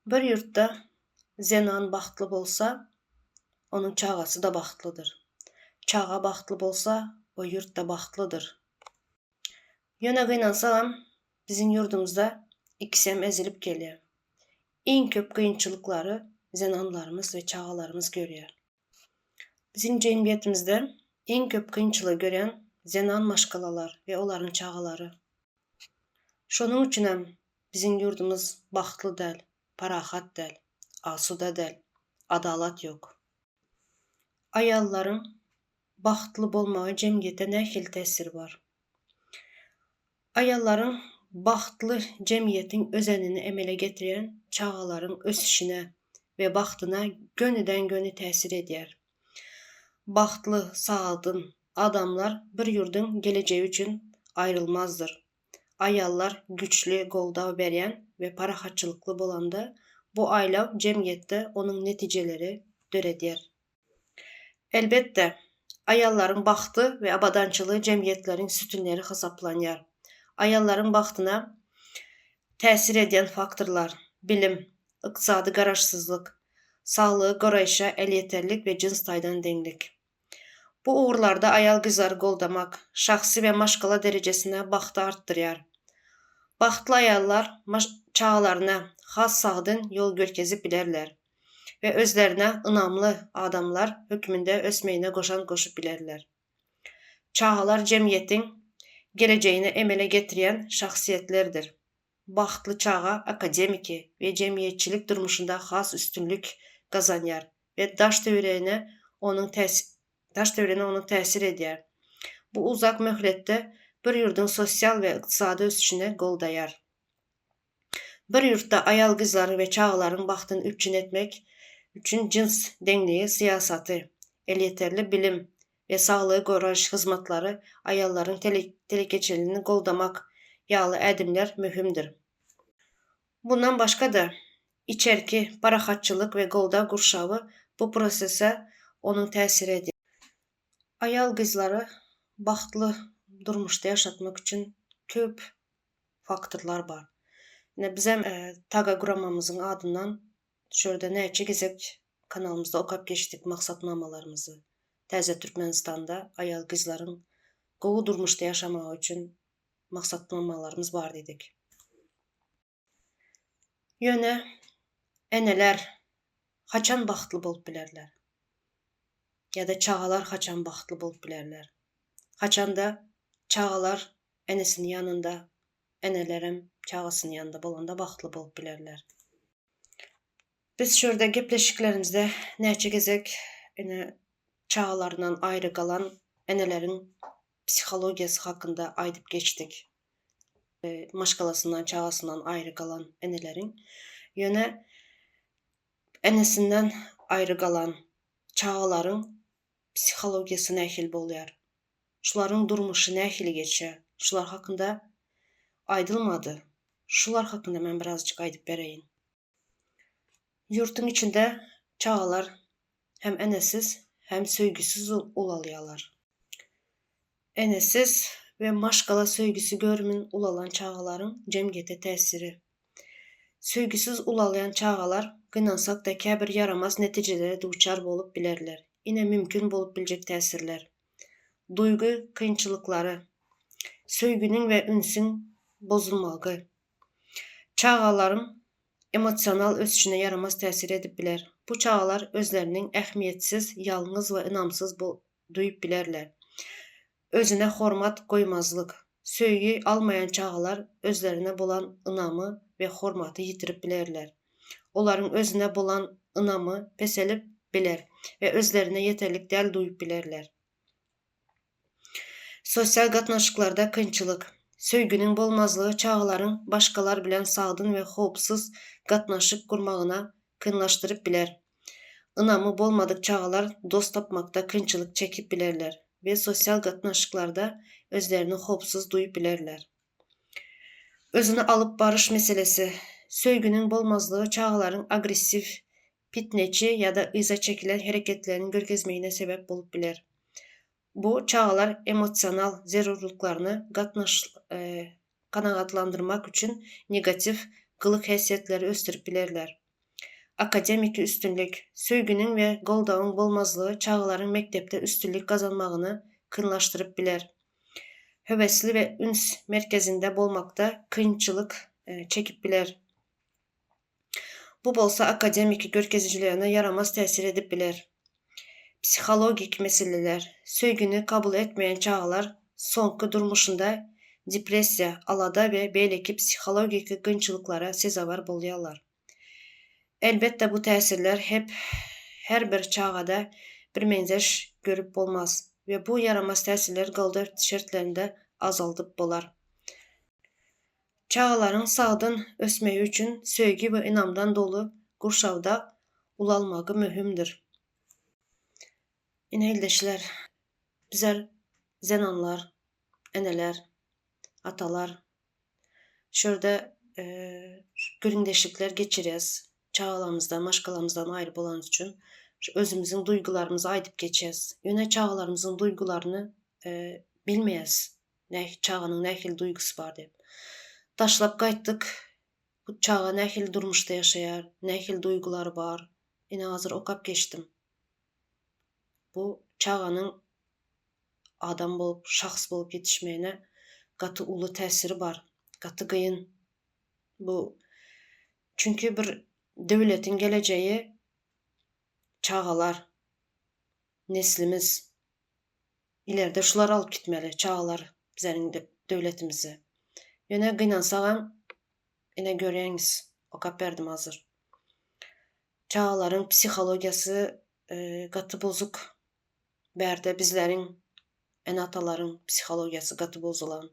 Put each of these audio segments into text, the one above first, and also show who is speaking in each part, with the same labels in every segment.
Speaker 1: Bir yurtda zenan baxtlı bolsa, onun çağası da baxtlıdır. Çağa baxtlı bolsa, o yurt da baxtlıdır. Yöne kıynansam, bizim yurdumuzda ikisem ezilip geliyor. En köp kıyınçılıkları zenanlarımız ve çağalarımız görüyor. Bizim cemiyetimizde en köp kıyınçılığı gören zenan maşkalalar ve onların çağaları. Şonun üçün hem bizim yurdumuz baxtlı del, parahat del, asuda del, adalat yok. Ayalların baxtlı bolmağı cemiyete ne xil təsiri var? Ayalların baxtlı cemiyetin özenini emele getiren çağaların ösüşüne ve baxtına gönüden gönü təsir eder. Baxtlı, sağdın adamlar bir yurdun geleceği üçün ayrılmazdır. Ayallar güçlü, goldav beryen ve parahatçılıklı bolanda bu aylav cemiyette onun neticeleri döreder. Elbette ayalların baxtı ve abadançılığı cemiyetlerin sütünleri hesaplanır. Ayalların baxtına təsir eden faktorlar bilim, iqtisadi qaraşsızlık, sağlığı qorayışa elyeterlik ve cins taydan denglik. Bu uğurlarda ayal qızları goldamak, şahsi ve maşqala derecesine baxtı arttırır. Baxtlı ayallar çağalarına xas sağdın yol görkezip bilərlər ve özlerine ınamlı adamlar hükmünde ösmeyine koşup bilərlər. Çağalar cemiyetin geleceğini emele getiren şahsiyetlerdir. Baxtlı çağa akademiki ve cemiyetçilik durmuşunda xas üstünlük kazanır ve daş devrine onun təsir eder. Bu uzak möhlette bir yurdun sosyal ve iqtisadi ösüşüne qoldayar. Bir yurtda ayal qızları ve çağaların baxtını üçün etmek üçün cins dengliği siyasatı, elyeterli bilim ve sağlığı qorayış hizmetleri ayalların telekeçeliliğini qoldamak yağlı edimler mühümdür. Bundan başka da içerki parahatçılık ve goldav qurşavı bu prosese onun təsir edir. Ayal qızları baxtlı durmuşda yaşatmak üçün köp faktorlar var. Bizim taga quramamızın adından şurada neyçe gezek kanalımızda okap geçtik maksatnamalarımızı. Təzə Türkmenistan'da ayal qızların qovu durmuşda yaşamağı üçün maksatnamalarımız var dedik. Yöne eneler haçan baxtlı bolup bilərlər? Ya da çağalar haçan baxtlı bolup bilərlər? Haçan da çağalar enesinin yanında, enelerim çağasının yanında bolanda baxtlı bolup bilərlər. Biz şurada gepleşiklerimizde neyçe gezek çağalarından ayrı kalan enelerin psikologiyası hakkında aydıp geçtik. Maşkalasından, çağasından ayrı kalan enelerin yöne enesinden ayrı kalan çağaların psikologiyası ne xil boluyor? Şuların durmuşu ne xil geçer? Şular hakkında aydılmadı. Şular hakkında ben birazcık aydıp bereyim. Yurtun içinde çağalar hem enesiz hem söygüsüz ulalıyalar. Enesiz ve maşkala söygüsü görümün ulalan çağaların cemiyete təsiri. Söygüsüz ulalayan çağalar qınansak da kəbir yaramaz neticelere duçar bolup bilərlər. Yine mümkün bolup bilecek təsirler. Duygu kıyınçılıkları, söygünün ve ünsün bozulmağı, çağaların emosional ösüşüne yaramaz təsir edip bilər. Bu çağalar özlerinin əhmiyetsiz, yalnız ve inamsız duyup bilərlər. Özüne hormat koymazlık, söygü almayan çağalar özlerine bolan inamı ve hormatı yitirip bilərlər. Onların özüne bolan inamı pes edip biler ve özlerine yeterlik del duyup bilərlər. Sosyal qatnaşıqlarda kıyınçılık, söygünün bolmazlığı çağaların başkalar bilen sağdın ve hopsuz qatnaşık kurmağına kıyınlaştırıp biler. Inamı bolmadık çağalar dost tapmakta kıyınçılık çekip bilərlər ve sosyal qatnaşıqlarda özlerini hopsuz duyup bilərlər. Özünü alıp barış meselesi, söygünün bolmazlığı çağaların agresif, pitneci ya da iza çekilen hareketlerinin görkezmeyine sebep bolup biler. Bu çağalar emosional zerurluklarını kanağatlandırmak için negatif kılık hesiyetleri östürüp bilərlər. akademik üstünlük, söygünün ve goldawın bolmazlığı çağların mektepte üstünlük kazanmağını kınlaştırıp biler. Hövesli ve üns merkezinde bolmakta kıyınçılık çekip biler. Bu bolsa akademik görkezicilerine yaramaz tesir edip biler. Psikologik meseleler, söygünü kabul etmeyen çağlar sonku durmuşunda depressiya, alada ve belki psikologik kıyınçılıklara sezavar bolýarlar. Elbette bu tesirler hep her bir çağada bir menzeş görüp bolmaz ve bu yaramaz tesirler goldaw şertlerinde azaldyp bolar. Çağların sağdyn ösmegi üçin söýgi we inamdan dolu gurşawda ulalmagy mühimdir. Ineldeşler, bizler zenanlar, eneler, atalar şurada gündeşlikler geçirýäs. Çağlarımızdan, maşgalarımızdan ayrı bolanız üçün özümüzün duygularımızı aydıp geçýäs. Ýöne çağlarımızın duygularını bilmeýäs. Çağanyň nähil duygusu bar dep. Taşlap gaýtdyk. Bu çağa nähil durmuşda ýaşaýar, nähil duygulary bar. Ine hazır okap geçdim. Bu çağanyň adam bolup, şahs bolup ýetişmegine gaty uly täsiri bar. Gaty gıyın. Bu çünkü bir döwletiň geleceği çağalar, neslimiz ileride şular alıp gitmeli, çağalar bizeriň döwletimizi. Ýöne gynansaňam ine görýäňiz, okap berdim hazır. Çağalaryň psihologiýasy gaty bozuk. Berde bizleriň enatalaryň psihologiýasy gaty bozulan.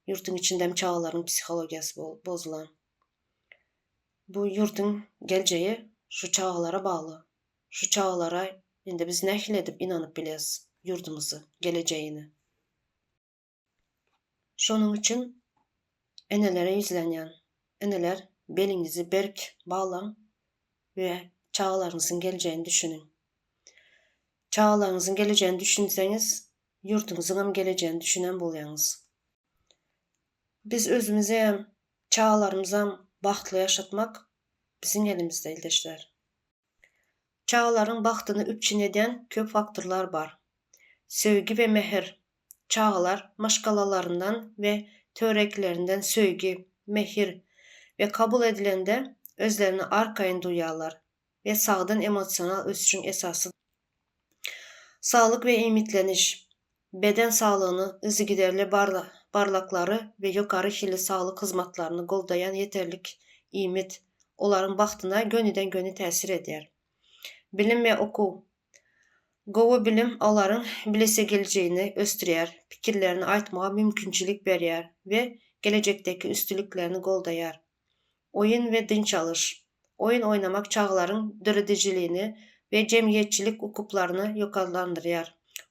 Speaker 1: Ýurtyň içindem çağalaryň psihologiýasy bozulan. Bu ýurtyň geljeği şu çağalara bağlı. Şu çağalara indi biz nähil edip inanyp bilýäs ýurdumuzy, geleceğini. Şonuň üçin enelere ýüzlenýän. Eneler beliňizi berk baglan we çağalaryňyzyň geleceğini düşünin. Çağalaryňyzyň geleceğini düşünseňiz, ýurtuňyzyň geleceğini düşünen bolýaňyz. Biz özümizi hem çağalarymyzy bagtly ýaşatmak biziň elimizde ildeşler. Çağalaryň bagtyny üpçün eden köp faktorlar bar. Söýgi we mehr. Çağalar maşgalalaryndan we töreklerinden söýgi, mehir ve kabul edilende özlerini arkaýyn duýýarlar ve sagdyn emosional ösüşiň esasy. Sağlık ve ümitleniş, beden sağlygyny izigiderli barlaklary ve ýokary hili sağlyk hyzmatlaryny goldaýan yeterlik ümit olaryň bagtyna gönüden göni täsir edýär. Bilim ve okuw. Gowy bilim olaryň bilese geleceğini östürýär, pikirlerini aýtmaga mümkinçilik berýär we gelecekdeki üstünliklerini goldaýar. Oyun ve dynç alış. Oyun oynamak çağlaryň döredijiliğini ve jemgyýetçilik hukuklaryny ýokarlandyrýar.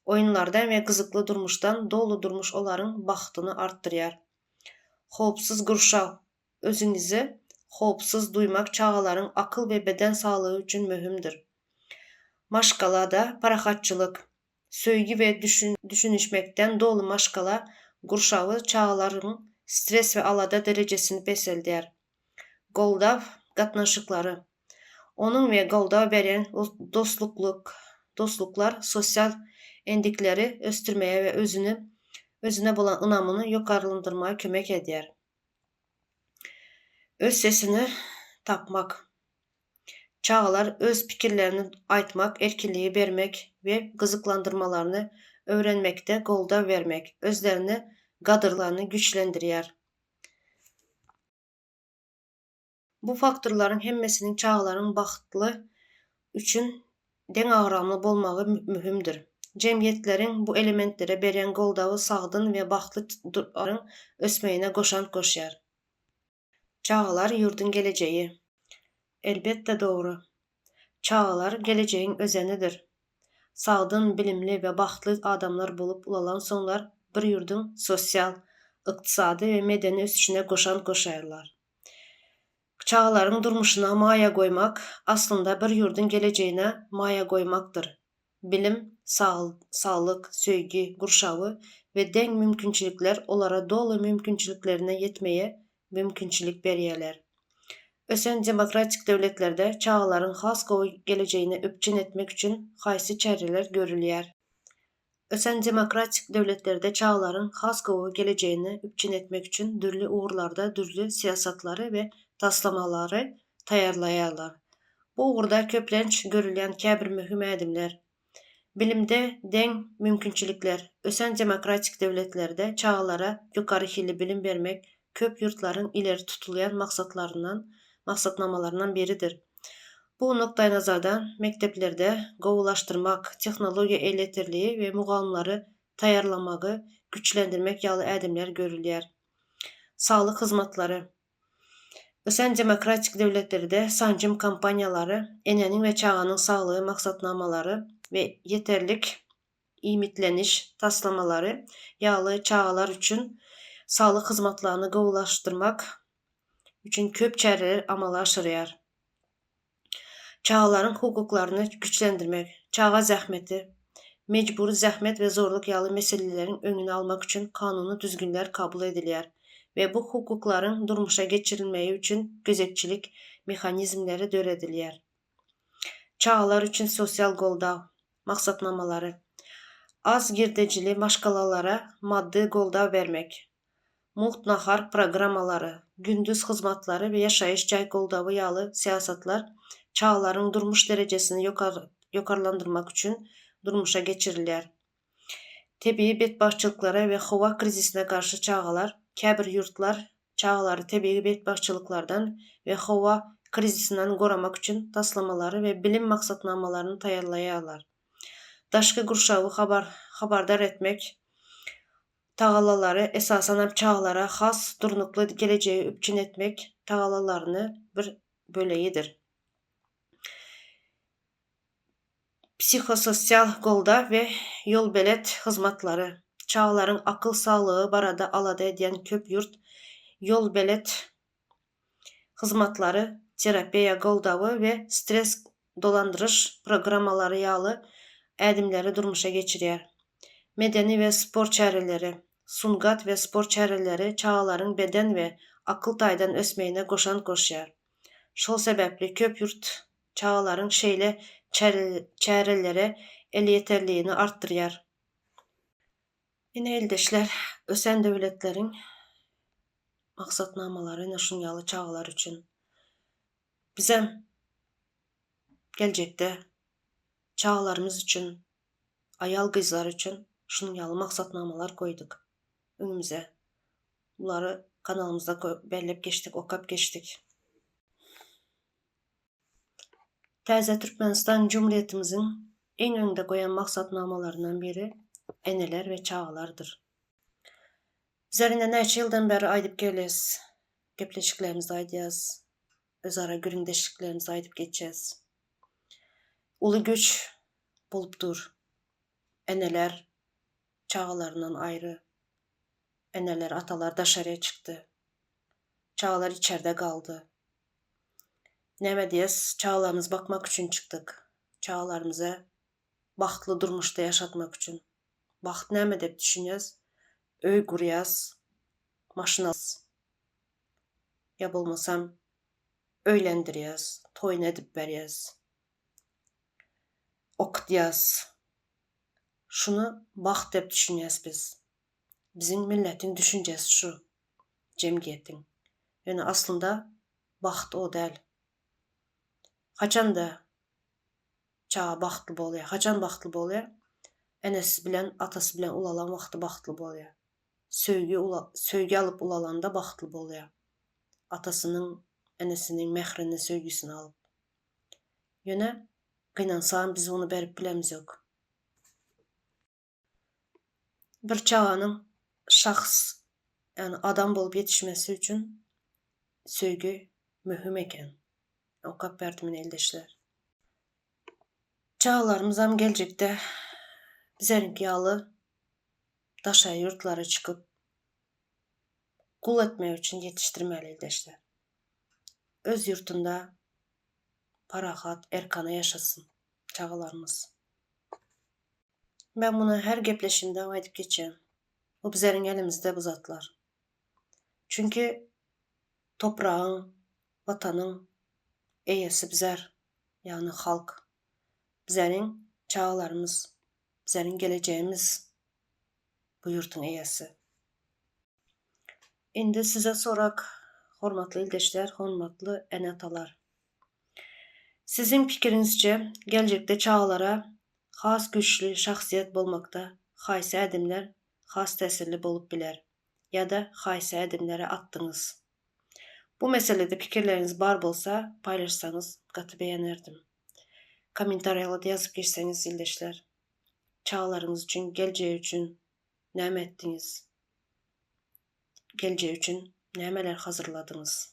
Speaker 1: Oyunlardan ve gyzykly durmuşdan dolu durmuş olaryň bagtyny artdyrýar. Howpsuz gurşaw. Özüňizi howpsuz duymak çağlaryň akyl ve beden sağlygy üçin möhümdir. Maşgalada parahatçylyk, söýgi we düşünişmekden dolu maşgala gurşawy çağlaryň stres we alada derejesini beseldiýär. Goldaw gatnaşyklary. Onuň we goldaw beren dostluklar sosial endikleri östürmeye ve özüne bolan ynamyny ýokarlandyrmaga kömek edýär. Öz sesini tapmak. Çağlar öz pikirlerini aýtmak, erkinliği bermek ve gyzyklandyrmalaryny öwrenmekde goldaw vermek, özlerini gadyrlaryny güçlendirýär. Bu faktorlaryň hemmesiniň çağlaryň bagtly üçin deň agramly bolmagy mühimdir. Jemgyýetleriň bu elementlere beren goldawy sagdyn we bagtly durmaryň ösmegine goşan goşýar. Çağlar ýurdun geleceği. Elbette doğru. Çağlar geleceğin özenidir. Sagdyn, bilimli we bagtly adamlar bolup ulalan soňlar bir ýurdun sosial, ykdysady we medeni ösüşine goşan goşarlar. Çağlaryň durmuşyna maýa goýmak aslynda bir ýurdun geleceğine maýa goýmakdyr. Bilim, sağlyk, söýgi, gurşawy we deň mümkinçilikler olara dolu mümkinçiliklerine ýetmeýe mümkinçilik berýärler. Ösen demokratik döwletlerde çağalaryň has gowy geleceğini öpçün etmek üçin haýsy çäreler görülýär? Ösen demokratik döwletlerde çağalaryň has gowy geleceğini öpçün etmek üçin dürli uğurlarda dürli siýasatlary we taslamalary taýýarlaýarlar. Bu uğurda köplenç görülýän käbir mühim ädimler. Bilimde deň mümkinçilikler. Ösen demokratik döwletlerde çağalara ýokary hili bilim bermek köp ýurtlaryň ileri tutulýan maksatnamalaryndan biridir. Bu noktaý nazardan mekteplerde gowulaşdyrmak, tehnologiýa eýletirliği we mugallimlary taýýarlamagy güçlendirmek ýaly ädimler görülýär. Saglyk hyzmatlary. Ösen demokratik döwletlerde saňjym kampaniýalary, enenin we çağanyň saglygy maksatnamalary we yeterlik ümitleniş taslamalary ýaly çağalar üçin saglyk hyzmatlaryny gowulaşdyrmak üçin köp çäreler amala aşyrýar. Çağalaryň hukuklaryny güçlendirmek, çağa zähmeti, mejburi zähmet we zorluk ýaly meseleleriň öňüni almak üçin kanuny düzgünler kabul edilýär we bu hukuklaryň durmuşa geçirilmegi üçin gözekçilik mehanizmleri döredilýär. Çağalar üçin sosial goldaw maksatnamalary. Az girdejili maşgalalara maddi goldaw bermek, muht nahar programmalary, gündüz hyzmatlary we ýaşaýyş jaý goldawy ýaly siýasatlar çağalaryň durmuş derejesini ýokarlandyrmak üçin durmuşa geçirilýär. Tebii betbaşçylyklara we howa krizisine garşy çağalar, käbir ýurtlar çağalary tebii betbaşçylyklardan we howa krizisinden goramak üçin taslamalary we bilim maksatnamalaryny taýýarlaýarlar. Daşky gurşawy habardar etmek tagalalary esasan hem çağalara has durnukly geleceği öpçün etmek tagalalaryny bir bölegidir. Psihososial golda we ýol belet hyzmatlary. Çağalaryň akyl saglygy barada alada edýän köp ýurt ýol belet hyzmatlary, terapiýa goldawy we stres dolandyryş programmalary ýaly ädimleri durmuşa geçirýär. Medeni we spor çäreleri. Sungat we spor çäreleri çağalaryň beden we akyl taýdan ösmegine goşan goşýar. Şol sebäpli köp ýurt çağalaryň şeýle çärelere el ýeterligini artdyrýar. Ine eldeşler, ösen döwletleriň maksatnamalary ine şun ýaly çağalar üçin. Bizem geljekde çağalarymyz üçin, aýal gyzlar üçin şun ýaly maksatnamalar goýduk öňümize. Bulary kanalymyzda berlep geçdik, okap geçdik. Täze Türkmenistan Cumhuriyetimiziň eň öňde goýan maksatnamalaryndan biri eneler we çağalardyr. Bizler ine näçe ýyldan beri aýdyp gelýäs, gepleşiklerimizi aýdýas, özara gürüňdeşliklerimizi aýdyp geçýäs. Uly güç bolupdyr. Eneler çağalaryndan aýry. Eneler, atalar daşarya çykdy. Çağalar içeride galdy. Näme diýes? Çağalarymyz bakmak üçin çykdyk. Çağalarymyza bahtly durmuşda ýaşatmak üçin. Baht näme dep düşünýäs? Öý gurýas, maşyna ýa bolmasam öýlendirýäs, toýun edip berýäs. Okutýas. Şunu baht dep düşünýäs biz. Bizim milletiň düşünjesi şu, jemgyýetiň. Ýöne aslynda baht o däl. Haçanda çağa bahtly bolýar, haçan bahtly bolýar? Enesi bilen, atasy bilen ulalan wagty bahtly bolýar. Söýgi alyp ulalanda bahtly bolýar. Atasynyň, enesiniň mehrini, söýgisini alyp. Ýöne gynansam biz onu berip bilemiz ýok. Bir çağanyň şahs, yani adam bolup yetişmesi üçin söýgü mühim eken. Okap berdim ine eldeşler. Çağalarymyz hem geljekde bizeriňki ýaly daşa ýurtlara çykyp kul etmek üçin yetişdirmeli eldeşler. Öz ýurtunda parahat, erkana ýaşasyn çağalarymyz. Ben bunu her gepleşimde aýdyp geçýän. O bizeriň elimizde bu zatlar. Çünki toprağın, vatanın eýesi bizler, ýani halk. Bizleriň çağlarymız, bizleriň geleceğimiz bu ýurtyň eýesi. Indi size sorak, hormatly ildeşler, hormatly ene atalar. Sizin pikirinizce geljekde çağlara has güçlü şahsiýet bolmakda haýsy edimler has täsirli bolup biler ýa-da haýsy edimlere atdyňyz? Bu meselede pikirleriniz bar bolsa paýlaşsaňyz gaty beýenirdim. Kommentariýalada ýazyp geçseňiz ildeşler. Çağlaryňyz üçin, geljegi üçin näme etdiňiz? Geljegi üçin nämeler hazırladyňyz?